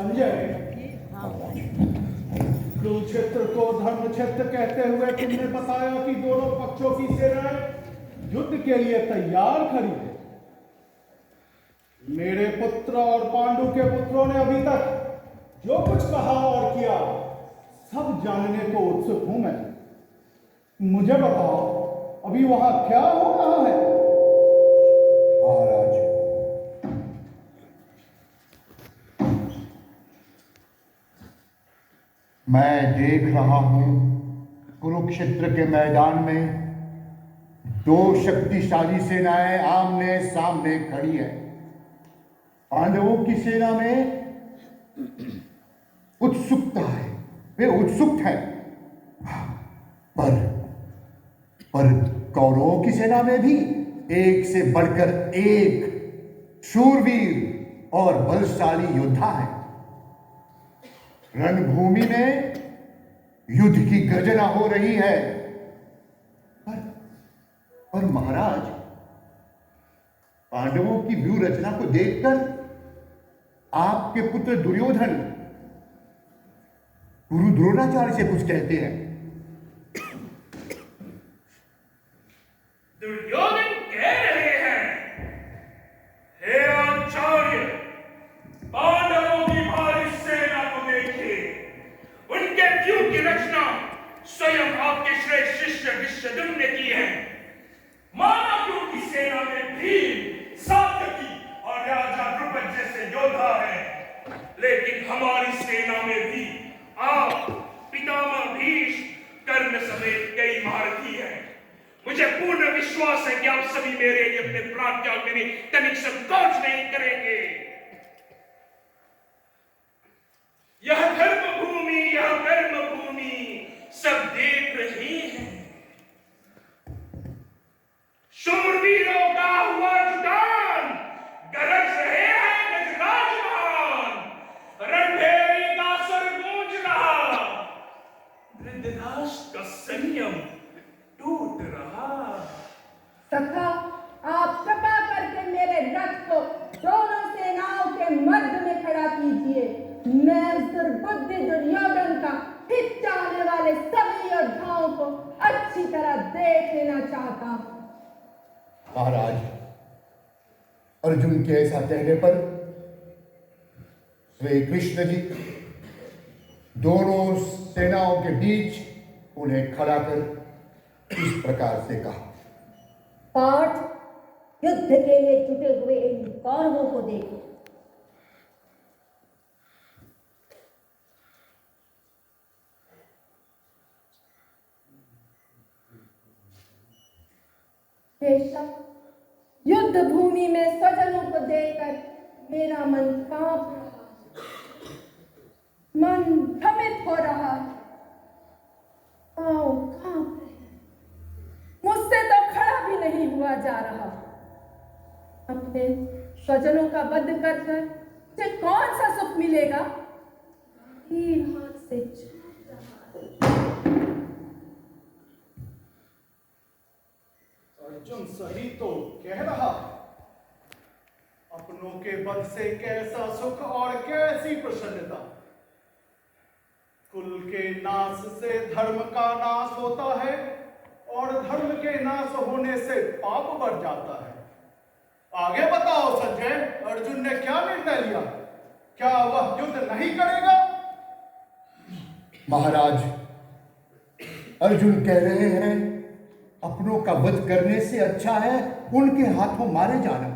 संजय, कुरुक्षेत्र को धर्म क्षेत्र कहते हुए तुमने बताया कि दोनों पक्षों की सेनाएं युद्ध के लिए तैयार खड़ी है। मेरे पुत्र और पांडु के पुत्रों ने अभी तक जो कुछ कहा और किया सब जानने को उत्सुक हूं मैं। मुझे बताओ, अभी वहां क्या हो रहा है? महाराज, मैं देख रहा हूं कुरुक्षेत्र के मैदान में दो शक्तिशाली सेनाएं आमने सामने खड़ी है। पांडवों की सेना में उत्सुकता है, वे उत्सुक है, पर कौरवों की सेना में भी एक से बढ़कर एक शूरवीर और बलशाली योद्धा है। रणभूमि में युद्ध की गर्जना हो रही है। पर महाराज, पांडवों की व्यूह रचना को देखकर आपके पुत्र दुर्योधन गुरु द्रोणाचार्य से कुछ कहते हैं। दुर्योधन कह रहे हैं, हे आचार्य, पांडवों की भारी सेना को देखिए। उनके व्यूह की रचना स्वयं आपके श्रेष्ठ शिष्य विश्वदुम्न ने की है। माना कि उनकी सेना में भीम, सात्यकी और राजा द्रुपद जैसे योद्धा है, लेकिन हमारी सेना में भी आप, पितामह भीष्म, कर्ण समेत कई महारथी हैं। मुझे पूर्ण विश्वास है कि आप सभी मेरे लिए अपने प्राण त्यागने में तनिक संकोच नहीं करेंगे। यह धर्मभूमि, यह कर्मभूमि सब देख रहे हैं। शूरवीरों का हुआ जुटान, गरज रहे हैं गजराज महान। रणभेरी का स्वर गूंज रहा, धृतराष्ट्र का संयम टूट रहा। सखा, आप कृपा करके मेरे रथ को दोनों सेनाओं के मध्य में खड़ा कीजिए। मैं उस दुर्बुद्धि दुर्योधन का हित चाहने वाले सभी योद्धाओं को अच्छी तरह देख लेना चाहता हूं। महाराज, अर्जुन के ऐसा कहने पर श्री कृष्ण जी दोनों सेनाओं के बीच उन्हें खड़ा कर इस प्रकार से कहा। पार्थ, युद्ध के लिए जुटे हुए इन कौरवों को देखो। बेशक युद्ध भूमि में स्वजनों को देखकर मेरा मन कांप रहा, मन भ्रमित हो रहा, पांव कांप रहे, मुझसे तो खड़ा भी नहीं हुआ जा रहा। अपने स्वजनों का वध कर कर मुझे कौन सा सुख मिलेगा? तीर हाथ से छूट रहा। अर्जुन सही तो कह रहा, अपनों के वध से कैसा सुख और कैसी प्रसन्नता। कुल के नाश से धर्म का नाश होता है और धर्म के नाश होने से पाप बढ़ जाता है। आगे बताओ संजय, अर्जुन ने क्या निर्णय लिया? क्या वह युद्ध नहीं करेगा? महाराज, अर्जुन कह रहे हैं अपनों का वध करने से अच्छा है उनके हाथों मारे जाना।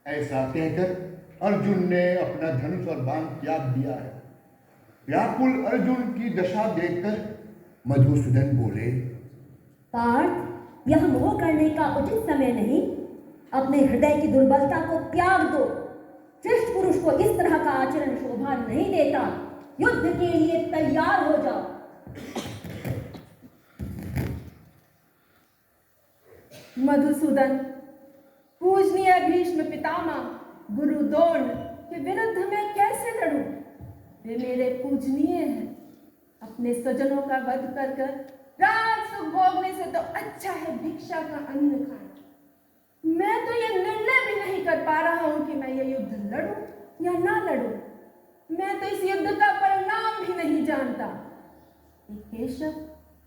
ऐसा कहकर अर्जुन ने अपना धनुष और बाण त्याग दिया है। व्याकुल अर्जुन की दशा देखकर मधुसूदन बोले, पार्थ, यह मोह करने का उचित समय नहीं। अपने हृदय की दुर्बलता को त्याग दो। श्रेष्ठ पुरुष को इस तरह का आचरण शोभा नहीं देता। युद्ध के लिए तैयार हो जाओ। मधुसूदन, पूजनीय भीष्म पितामह, गुरु द्रोण के विरुद्ध मैं कैसे लड़ूं? वे मेरे पूजनीय हैं। अपने स्वजनों का वध कर कर राज सुख भोगने से तो अच्छा है भिक्षा का अन्न खाना। मैं तो ये निर्णय भी नहीं कर पा रहा हूं कि मैं ये युद्ध लड़ूं या ना लड़ूं। मैं तो इस युद्ध का परिणाम भी नहीं जानता। केशव,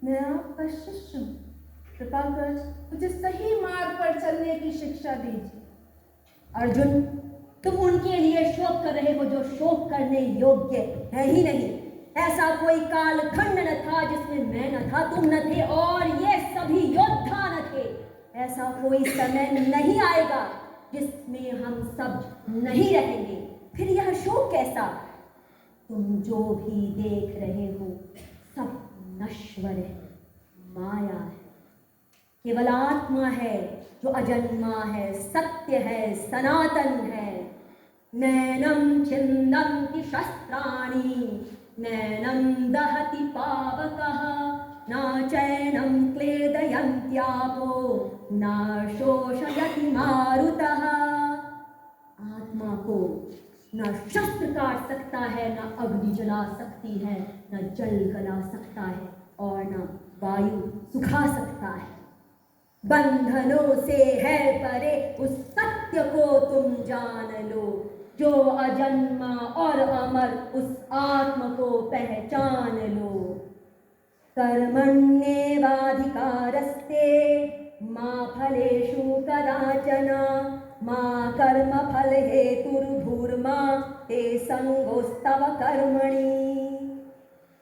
मैं आपका शिष्य हूँ, कृपा कर मुझे सही मार्ग पर चलने की शिक्षा दीजिए। अर्जुन, तुम उनके लिए शोक कर रहे हो जो शोक करने योग्य है ही नहीं। ऐसा कोई कालखंड न था जिसमें मैं न था, तुम न थे और ये सभी योद्धा न थे। ऐसा कोई समय नहीं आएगा जिसमें हम सब नहीं रहेंगे। फिर यह शोक कैसा? तुम जो भी देख रहे हो सब नश्वर है, माया है। केवल आत्मा है जो अजन्मा है, सत्य है, सनातन है। नैनम छिन्दन्ति शस्त्राणि नैनम दहति पावकः न चैनम क्लेदयन्त्यापो न शोषयति मारुतः। आत्मा को न शस्त्र काट सकता है, न अग्नि जला सकती है, न जल गला सकता है और न वायु सुखा सकता है। बंधनों से है परे उस सत्य को तुम जान लो, जो अजन्मा और अमर उस आत्म को पहचान लो। कर्मण्येवाधिकारस्ते मा फलेषु कदाचन मा कर्म फल हेतुर्भूर्मा ते संगोस्तव कर्मणि।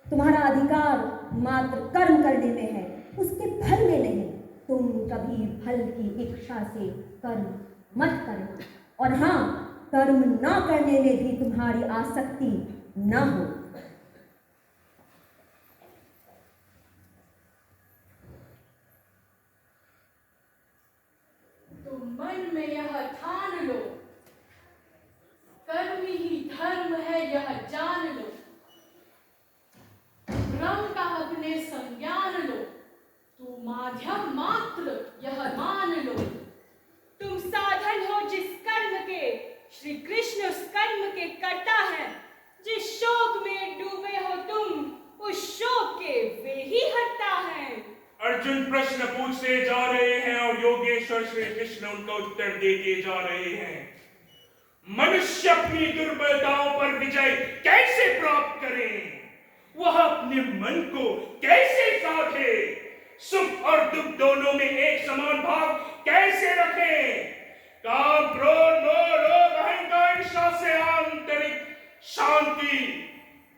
तुम्हारा अधिकार मात्र कर्म करने में है, उसके फल में नहीं। तुम कभी फल की इच्छा से कर्म मत करना, और हाँ, कर्म ना करने में भी तुम्हारी आसक्ति न हो। तो मन में यह ठान लो, कर्म ही धर्म है यह जान लो। ब्रह्म का अपने संज्ञान लो, तू माध्यम मात्र यह मान लो। तुम साधन हो जिस कर्म के, श्री कृष्ण उस कर्म के करता है। जिस शोक में डूबे हो तुम, उस शोक के वे ही हरता है। अर्जुन प्रश्न पूछते जा रहे हैं और योगेश्वर श्री कृष्ण उनका उत्तर देते जा रहे हैं। मनुष्य अपनी दुर्बलताओं पर विजय कैसे प्राप्त करे? वह अपने मन को कैसे साधे? सुख और दुख दोनों में एक समान भाव कैसे रखे? काम, क्रोध, मोह, लोभ, अहंकार, ईर्ष्या से आंतरिक शांति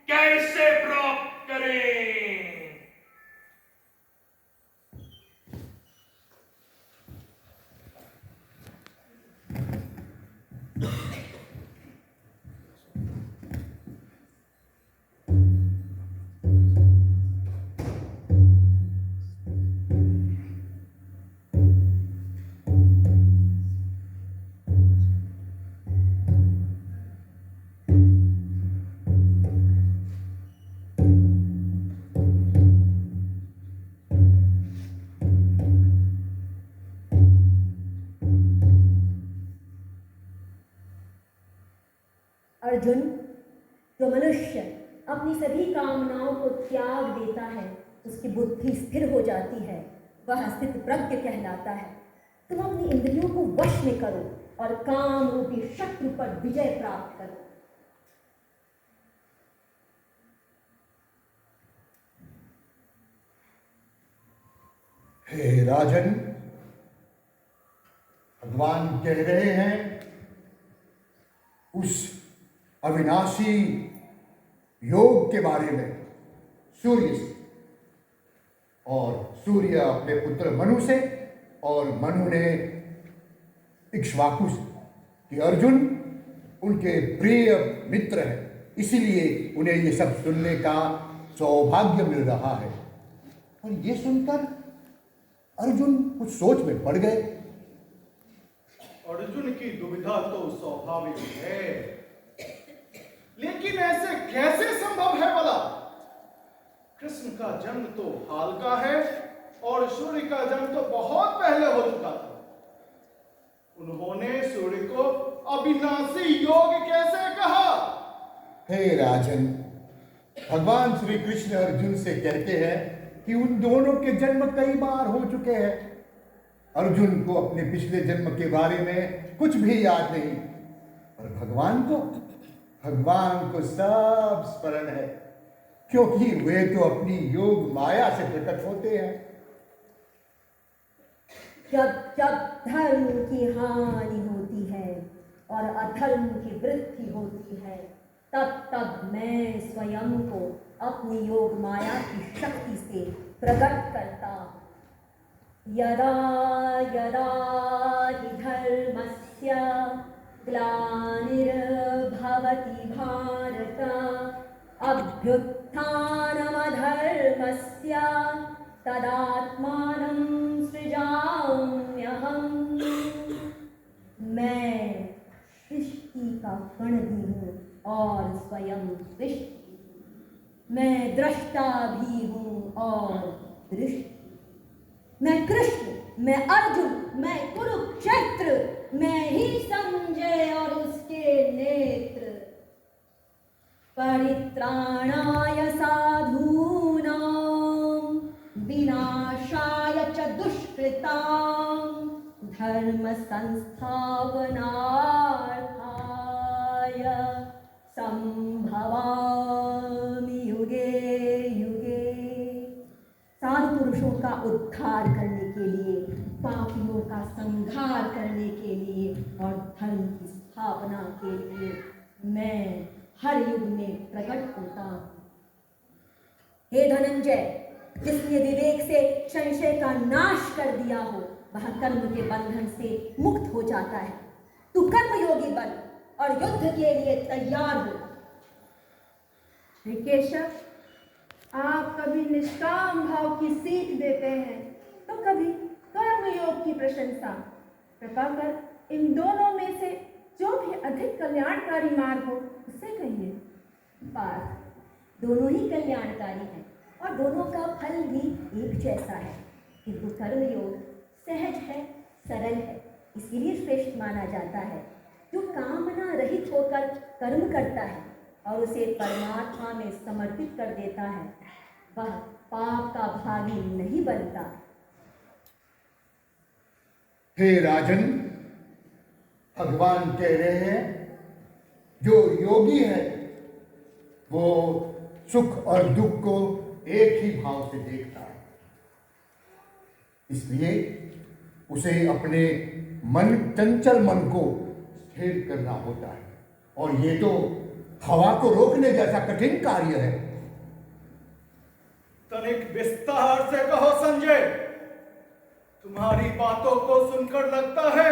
कैसे प्राप्त करें? अर्जुन, जो मनुष्य अपनी सभी कामनाओं को त्याग देता है, उसकी बुद्धि स्थिर हो जाती है, वह स्थितप्रज्ञ कहलाता है। तुम अपनी इंद्रियों को वश में करो और काम रूपी शत्रु पर विजय प्राप्त करो। हे राजन, भगवान कह रहे हैं उस अविनाशी योग के बारे में सूर्य से, और सूर्य अपने पुत्र मनु से, और मनु ने इक्ष्वाकु से, कि अर्जुन उनके प्रिय मित्र हैं, इसीलिए उन्हें ये सब सुनने का सौभाग्य मिल रहा है। और ये सुनकर अर्जुन कुछ सोच में पड़ गए। अर्जुन की दुविधा तो स्वाभाविक है, लेकिन ऐसे कैसे संभव है भला? कृष्ण का जन्म तो हाल का है और सूर्य का जन्म तो बहुत पहले हो चुका था। उन्होंने सूर्य को अविनाशी योग कैसे कहा? हे राजन, भगवान श्री कृष्ण अर्जुन से कहते हैं कि उन दोनों के जन्म कई बार हो चुके हैं। अर्जुन को अपने पिछले जन्म के बारे में कुछ भी याद नहीं, और भगवान को सब स्मरण है, क्योंकि वे तो अपनी योग माया से प्रकट होते हैं। जब जब धर्म की हानि होती है और अधर्म की वृद्धि होती है, तब तब मैं स्वयं को अपनी योग माया की शक्ति से प्रकट करता हूँ। यदा यदा हि धर्मस्य ग्लानिर्भवति भारत अभ्युत्थानमधर्मस्य तदात्मानं सृजाम्यहम्। मैं सृष्टि का कण भी हूँ और स्वयं सृष्टि, मैं दृष्टा भी हूँ और दृष्टि। मैं कृष्ण, मैं अर्जुन, मैं कुरुक्षेत्र, मैं ही संजय और उसके नेत्र। परित्राणाय साधूनां विनाशाय च दुष्कृतां धर्म संस्थापनार्थाय संभवामि युगे युगे। साधु पुरुषों का उद्धार करने के लिए, पापियों का संहार करने के लिए और धर्म की स्थापना के लिए मैं हर युग में प्रकट होता हूँ। हे धनंजय, जिसने विवेक से संशय का नाश कर दिया हो, वह कर्म के बंधन से मुक्त हो जाता है। तू कर्मयोगी बन और युद्ध के लिए तैयार हो। हे केशव, आप कभी निष्काम भाव की सीख देते हैं तो कभी कर्मयोग की प्रशंसा। कृपा कर इन दोनों में से जो भी अधिक कल्याणकारी मार्ग हो उसे कहिए। पार्थ, दोनों ही कल्याणकारी हैं और दोनों का फल भी एक जैसा है, किंतु कर्मयोग सहज है, सरल है, इसीलिए श्रेष्ठ माना जाता है। जो कामना रहित होकर कर्म करता है और उसे परमात्मा में समर्पित कर देता है, वह पाप का भागी नहीं बनता। हे राजन, भगवान कह रहे हैं, जो योगी है वो सुख और दुख को एक ही भाव से देखता है, इसलिए उसे अपने चंचल मन को स्थिर करना होता है, और ये तो हवा को रोकने जैसा कठिन कार्य है। तनिक विस्तार से कहो संजय। तुम्हारी बातों को सुनकर लगता है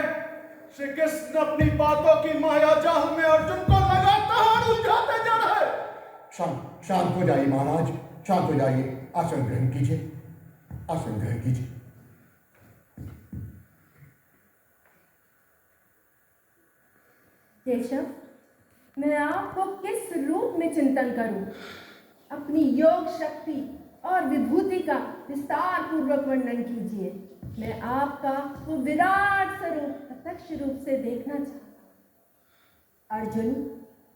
श्री कृष्ण अपनी बातों की माया जाल में अर्जुन को लगातार उलझाते जा रहे हैं। शांत हो जाइए महाराज, शांत हो जाइए। आसन ग्रहण कीजिए, आसन ग्रहण कीजिए। केशव, मैं आपको किस रूप में चिंतन करूं? अपनी योग शक्ति और विभूति का विस्तार पूर्वक वर्णन कीजिए। मैं आपका वो विराट स्वरूप प्रत्यक्ष रूप से देखना चाहता। अर्जुन,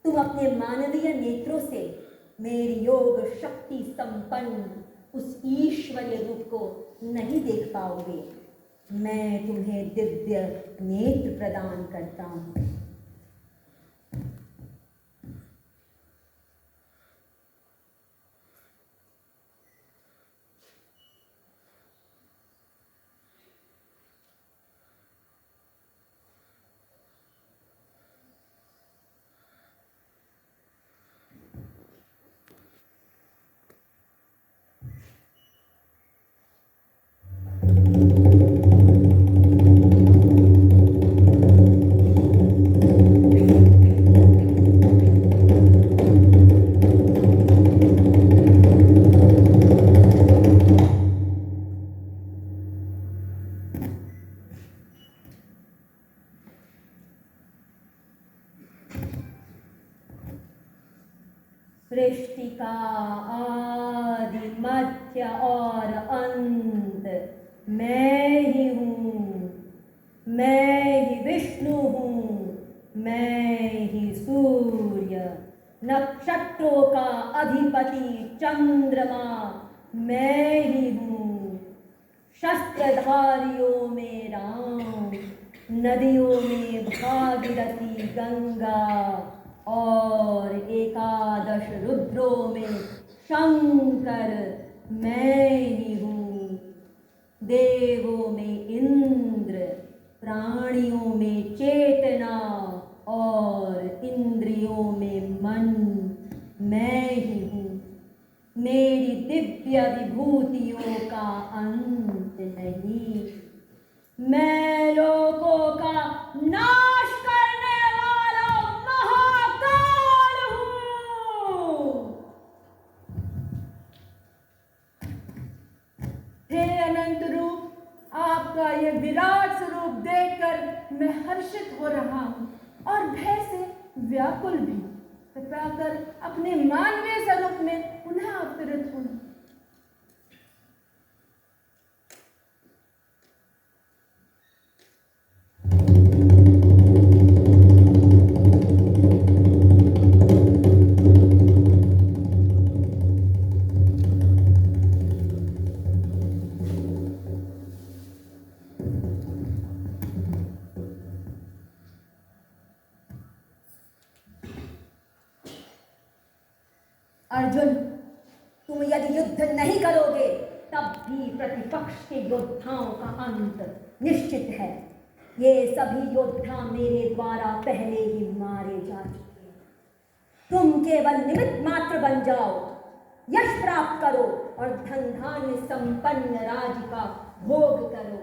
तुम अपने मानवीय नेत्रों से मेरी योग शक्ति संपन्न उस ईश्वरीय रूप को नहीं देख पाओगे। मैं तुम्हें दिव्य नेत्र प्रदान करता हूँ। सृष्टि का आदि मध्य और अंत मैं ही हूँ। मैं ही विष्णु हूँ, मैं ही सूर्य, नक्षत्रों का अधिपति चंद्रमा मैं ही हूँ। शस्त्रधारियों में राम, नदियों में भागीरथी गंगा और एकादश रुद्रों में शंकर मैं ही हूँ। देवों में इंद्र, प्राणियों में चेतना और इंद्रियों में मन मैं ही हूँ। मेरी दिव्य विभूतियों का अंत नहीं। मैं लोगों का नाश करने वाला महाकाल हूँ। हे अनंत रूप, आपका ये विराट स्वरूप देखकर मैं हर्षित हो रहा हूँ और भय से व्याकुल भी। कृपया कर अपने मानवीय स्वरूप में पुनः अवतरित हों। अर्जुन, तुम यदि युद्ध नहीं करोगे तब भी प्रतिपक्ष के योद्धाओं का अंत निश्चित है। ये सभी योद्धा मेरे द्वारा पहले ही मारे जा चुके हैं। तुम केवल निमित्त मात्र बन जाओ, यश प्राप्त करो और धन धान्य संपन्न राज्य का भोग करो।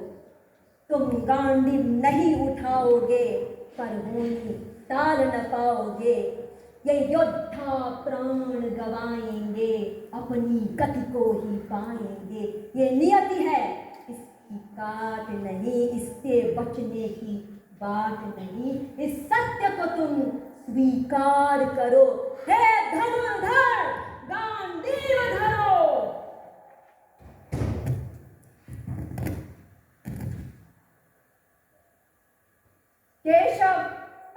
तुम गांडीव नहीं उठाओगे पर होनी टाल न पाओगे। ये योद्धा प्राण गवाएंगे, अपनी गति को ही पाएंगे। ये नियति है, इसकी काट नहीं, इससे बचने की बात नहीं। इस सत्य को तुम स्वीकार करो। हे धनुर्धर, गांडीव धरो। केशव,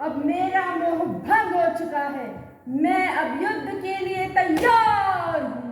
अब मेरा मोह भंग हो चुका है। मैं अब युद्ध के लिए तैयार हूँ।